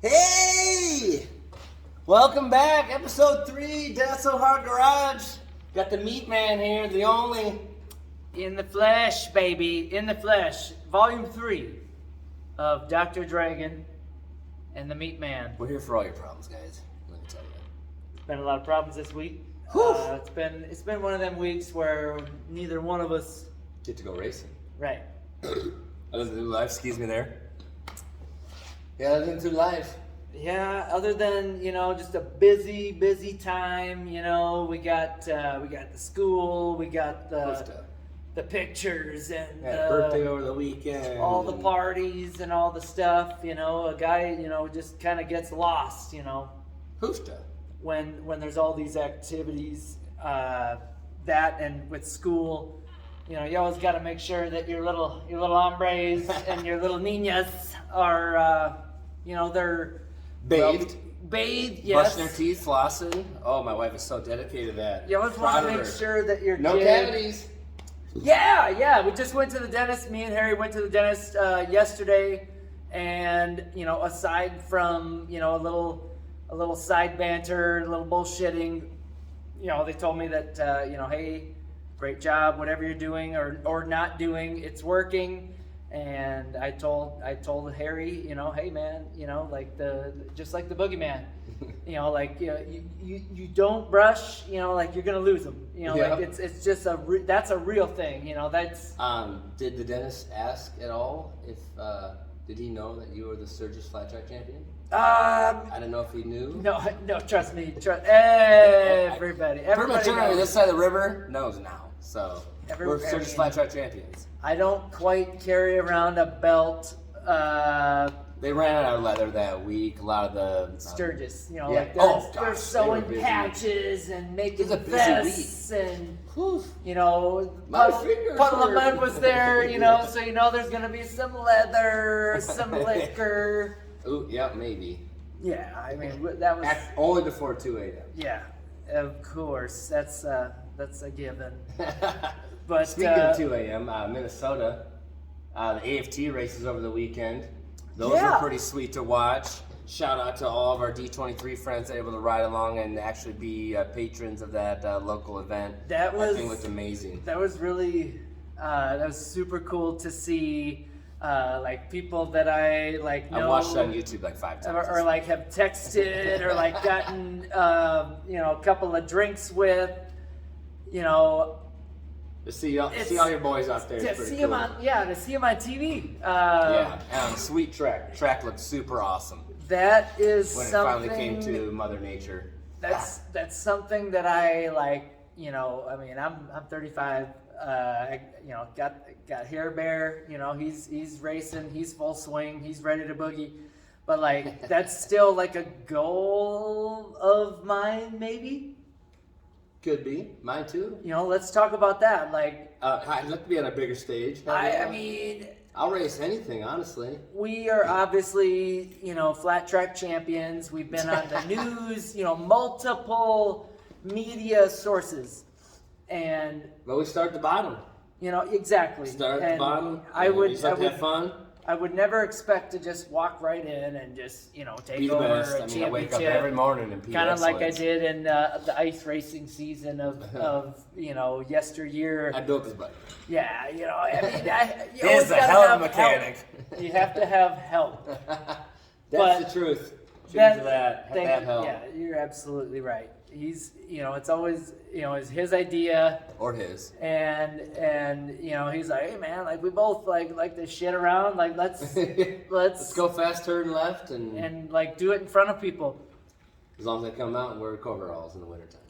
Hey! Welcome back, episode 3, That's So Hard Garage. Got the Meatman here, the only... In the flesh, baby. In the flesh. Volume 3 of Dr. Dragon and the Meatman. We're here for all your problems, guys. Let me tell you. It's been a lot of problems this week. It's been one of them weeks where neither one of us... Get to go racing. Right. Other than life, excuse me there. Yeah, other than through life. Yeah, other than, just a busy time, we got the school, we got the pictures and birthday over the weekend. all the parties and all the stuff, a guy, just kind of gets lost, Hoofda. when there's all these activities, that and with school, you always got to make sure that your little hombres and your little niñas are, they're Bathed. Bathed, yes. Brushing their teeth, flossing. Oh, my wife is so dedicated to that. You always want to make sure that your no kid... cavities. Yeah. We just went to the dentist. Me and Harry went to the dentist yesterday, and aside from a little side banter, a little bullshitting, they told me that hey, great job, whatever you're doing or not doing, it's working. And I told Harry, hey man, just like the boogeyman, you don't brush, like you're gonna lose them, like it's just that's a real thing, that's. Did the dentist ask at all if did he know that you were the Sturgis flat track champion? I don't know if he knew. No, trust me, everybody. Pretty much everybody knows. this side of the river knows now. So we're Sturgis flat track champions. I don't quite carry around a belt. They ran out of leather that week. A lot of the Sturgis, they're sewing patches and making vests and my fingers Puddle of Mud was there, so there's gonna be some leather, some liquor. Ooh, yeah, maybe. Yeah, I mean that was only before 2 a.m. Yeah, of course, that's a given. But speaking of 2 a.m., Minnesota, the AFT races over the weekend. Those were pretty sweet to watch. Shout out to all of our D23 friends that were able to ride along and actually be patrons of that local event. That thing looked amazing. That was really, that was super cool to see. People that I know. I watched it on YouTube like 5 times. Or have texted or gotten, a couple of drinks with, To see all your boys out there. To see them on TV. Sweet track. Track looked super awesome. That is when something. It finally came to Mother Nature. That's something that I like. I'm 35. Got Hair Bear. He's racing. He's full swing. He's ready to boogie. But that's still a goal of mine, maybe. Could be. Mine too. Let's talk about that. I'd like to be on a bigger stage. I mean, I'll race anything, honestly. We are obviously, flat track champions. We've been on the news, multiple media sources. But we start at the bottom. Exactly. Start at the bottom. I would have fun. I would never expect to just walk right in and just, take over a championship. I wake up every morning and kind of like I did in the ice racing season of yesteryear. I built this bike. Yeah, He's a hell of a mechanic. You have to have help. That's the truth. Have help. Yeah, you're absolutely right. He's, it's always, it's his idea. Or his. And he's like, hey man, we both like to shit around. Let's go fast, turn left, and do it in front of people. As long as they come out and wear coveralls in the wintertime.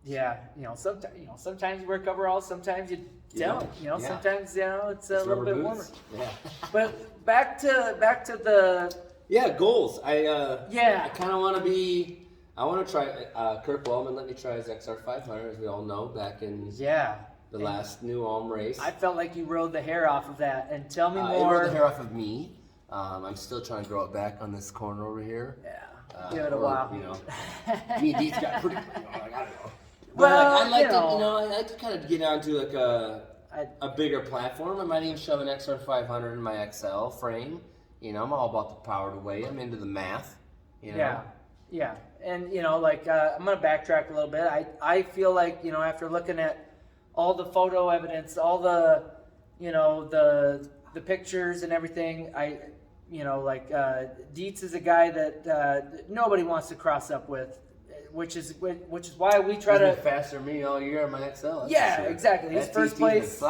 Yeah, sometimes you wear coveralls, sometimes you don't. Sometimes it's a little bit warmer. Yeah. But back to the goals. I kind of want to be. I want to try. Kirk Wellman let me try his XR500, as we all know, back in the last New Ulm race. I felt like you rode the hair off of that. And tell me more. It rode the hair off of me. I'm still trying to grow it back on this corner over here. Yeah, give it a while. Me and Dee's got pretty. I don't know. Well, I like to kind of get onto a bigger platform. I might even shove an XR500 in my XL frame. You know, I'm all about the power to weight. I'm into the math. You know? Yeah. And, you know, like, I'm going to backtrack a little bit. I feel like, you know, after looking at all the photo evidence, all the, you know, the pictures and everything, you know, like, Dietz is a guy that nobody wants to cross up with, which is why we try to. He's been faster than me all year on my XL. Yeah, exactly. He's first place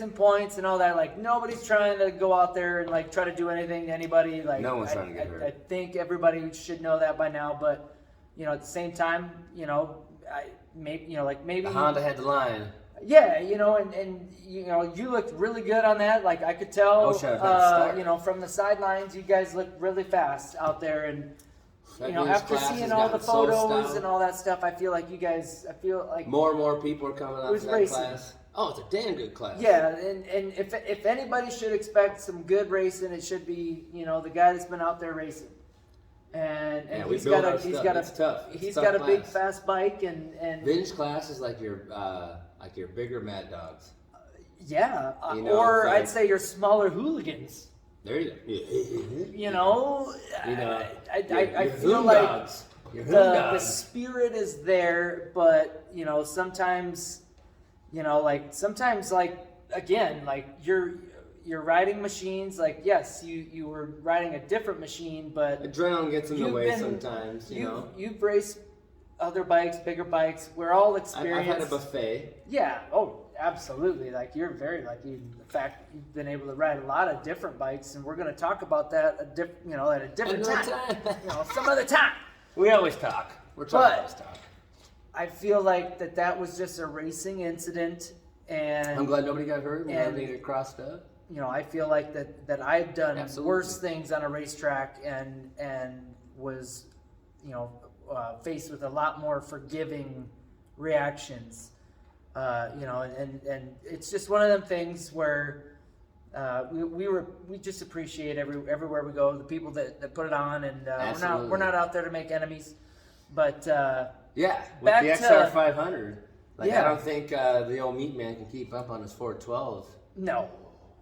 in points and all that. Like, nobody's trying to go out there and like try to do anything to anybody. Like, no one's trying to get hurt. I think everybody should know that by now. But you know, at the same time, you know, maybe the Honda had the line. Yeah, you know, and you know, you looked really good on that. Like, I could tell, you know, from the sidelines, you guys looked really fast out there. And you know, after seeing all the photos and all that stuff, I feel like more and more people are coming out to that class. Oh, it's a damn good class. Yeah, and if anybody should expect some good racing, it should be, you know, the guy that's been out there racing. And yeah, he's got a class. Big fast bike and vintage class is like your bigger Mad Dogs. Yeah, you know, or I'd say your smaller hooligans. There you go. You know, I feel like the spirit is there, but you know, sometimes again, like you're riding machines. Like, yes, you were riding a different machine, but adrenaline gets in the way sometimes. You know, you've raced other bikes, bigger bikes. We're all experienced. I've had a buffet. Yeah. Oh, absolutely. Like, you're very lucky. The fact you've been able to ride a lot of different bikes, and we're going to talk about that at a different time. You know, some other time. We always talk. We're trying to always talk. I feel like that was just a racing incident, and I'm glad nobody got hurt and nobody got crossed up. You know, I feel like that I've done worse things on a racetrack and was, you know, faced with a lot more forgiving reactions. You know, and it's just one of them things where we just appreciate everywhere we go, the people that put it on, and we're not out there to make enemies, but yeah, with the XR 500, I don't think the old Meatman can keep up on his 412s. No,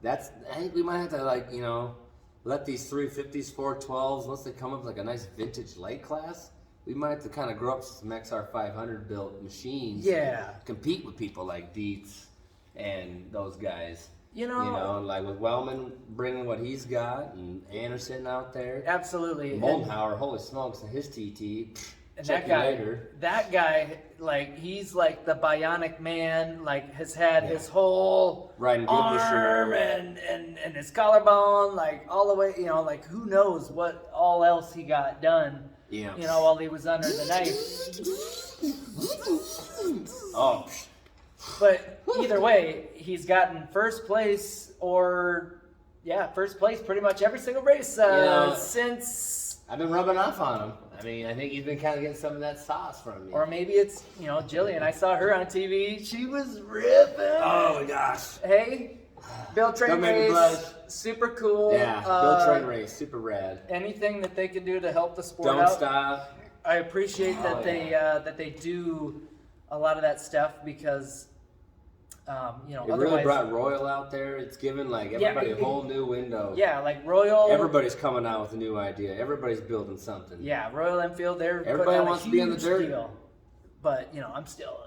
I think we might have to, like, you know, let these 350s, 412s, once they come up with like a nice vintage light class, we might have to kind of grow up some XR 500 built machines. Yeah. Compete with people like Dietz and those guys. You know, like with Wellman bringing what he's got, and Anderson out there. Absolutely. Moldenhauer, holy smokes, and his TT. And that guy, like, he's like the bionic man, like, has had his whole arm and his collarbone, like, all the way, you know, like, who knows what all else he got done, you know, while he was under the knife. Oh. But either way, he's gotten first place pretty much every single race since. I've been rubbing off on him. I mean, I think he's been kind of getting some of that sauce from me. Or maybe it's, you know, Jillian. I saw her on TV. She was ripping. Oh my gosh. Hey, Bill Train Race, super cool. Yeah, Bill Train Race, super rad. Anything that they can do to help the sport Don't out. stop. I appreciate that they do a lot of that stuff because, you know, it really brought Royal out there. It's given like everybody a whole new window. Yeah, like Royal. Everybody's coming out with a new idea. Everybody's building something. Yeah, Royal Enfield. Everybody wants to be on the dirt. Deal. But you know, I'm still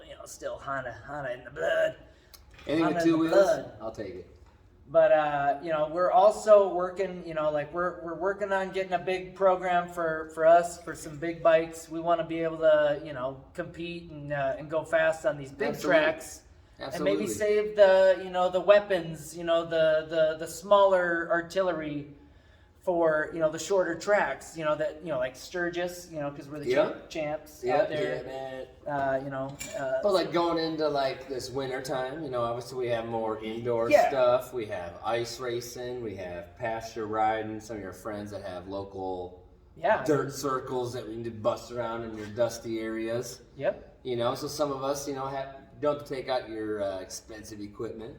Honda in the blood. Anything with 2 wheels, I'll take it. But you know, we're also working. You know, like we're working on getting a big program for us for some big bikes. We want to be able to, you know, compete and go fast on these big tracks. Absolutely. And maybe save the weapons, the smaller artillery for, the shorter tracks, like Sturgis, because we're the champs out there. But like going into like this winter time, obviously we have more indoor stuff. We have ice racing. We have pasture riding. Some of your friends that have local dirt circles that we need to bust around in your dusty areas. Yep. So some of us, don't have to take out your expensive equipment.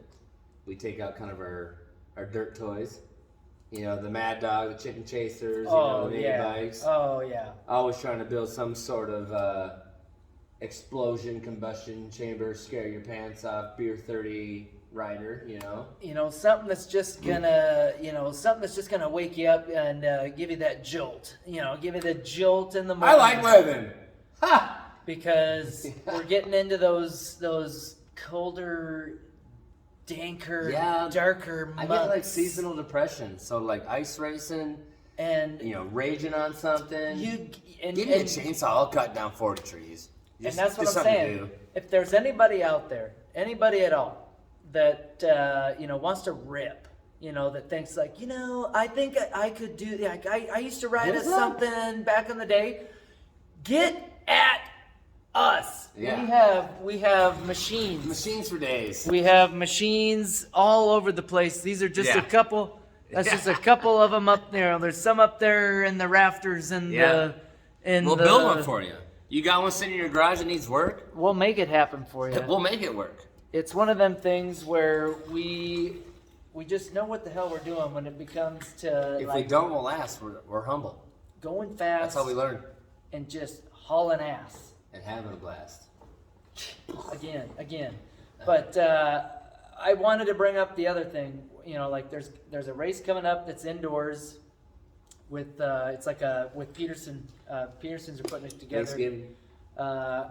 We take out kind of our dirt toys. The Mad Dog, the Chicken Chasers, the mini bikes. Oh, yeah. Always trying to build some sort of explosion, combustion chamber, scare your pants off, beer 30 rider, you know. You know, something that's just gonna, wake you up and give you that jolt. You know, give you the jolt in the morning. I like living. Ha! Because we're getting into those colder, danker, darker months. I get like seasonal depression. So like ice racing and raging on something. Give me a chainsaw, I'll cut down 40 trees. And that's what I'm saying. If there's anybody out there, anybody at all, that wants to rip, that thinks like, I think I could do. Like I used to ride something back in the day. Get at us. Yeah. We have machines. Machines for days. We have machines all over the place. These are just a couple. That's just a couple of them up there. There's some up there in the rafters and we'll build one for you. You got one sitting in your garage that needs work? We'll make it happen for you. We'll make it work. It's one of them things where we just know what the hell we're doing when it becomes to. If we don't, we'll ask. We're humble. Going fast. That's how we learn. And just hauling ass. And having a blast. Again. But I wanted to bring up the other thing. There's a race coming up that's indoors. With with Peterson. Petersons are putting it together. Thanksgiving.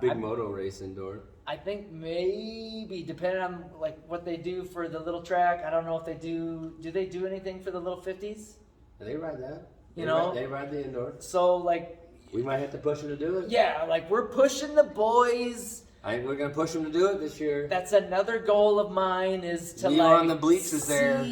Big moto race indoor. I think maybe depending on like what they do for the little track. I don't know if they do. Do they do anything for the little 50s? They ride that. They ride the indoor. So like. We might have to push them to do it. Yeah, like we're pushing the boys. We're gonna push them to do it this year. That's another goal of mine is to you were on the bleachers there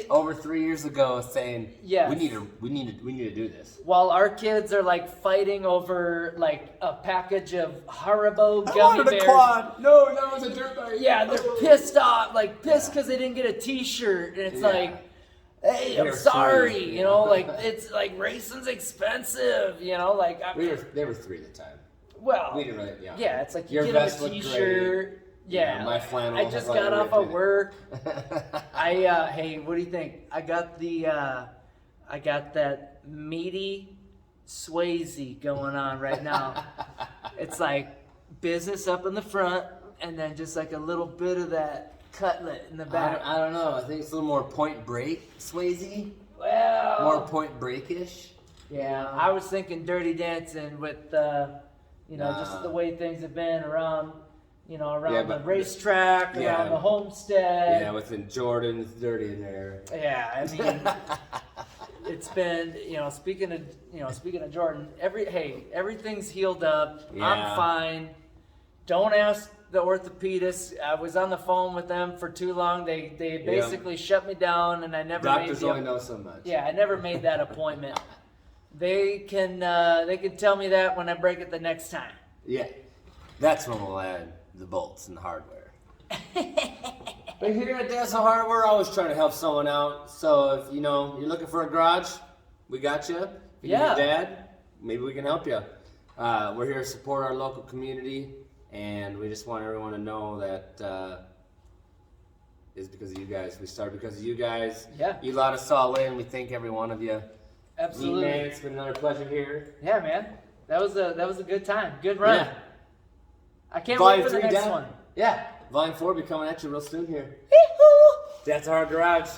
over 3 years ago saying, we need to do this. While our kids are like fighting over like a package of Haribo gummy I wanted bears. a quad. No, that was a dirt bike. Yeah, they're pissed off, pissed because they didn't get a T-shirt, and it's like, hey, I'm sorry, it's like racing's expensive, They were 3 at the time. Well, we didn't really, yeah, it's like you your get vest a T-shirt. Yeah, my flannel. I just got off of work. Hey, what do you think? I got that meaty Swayze going on right now. It's like business up in the front, and then just like a little bit of that cutlet in the back. I don't know. I think it's a little more Point Break Swayze. Well, more Point Break-ish. Yeah, I was thinking Dirty Dancing with just the way things have been around. Around the racetrack, around the homestead. Yeah, within Jordan's dirty in there. Yeah, I mean, it's been, speaking of Jordan, everything's healed up. Yeah. I'm fine. Don't ask the orthopedist. I was on the phone with them for too long. They basically shut me down, and I never. Doctors only know so much. Yeah, I never made that appointment. They can tell me that when I break it the next time. Yeah, that's when we'll add the bolts and the hardware. But here at Dancing Hardware, we're always trying to help someone out. So if you're looking for a garage, we got you. If you need a dad, maybe we can help you. We're here to support our local community, and we just want everyone to know that it's because of you guys. We started because of you guys. Yeah. You let us all in. We thank every one of you. Absolutely. Meatman, it's been another pleasure here. Yeah, man. That was a good time. Good run. Yeah. I can't Volume wait for the 3 next down. one. Yeah. Volume 4 will be coming at you real soon here. That's our garage.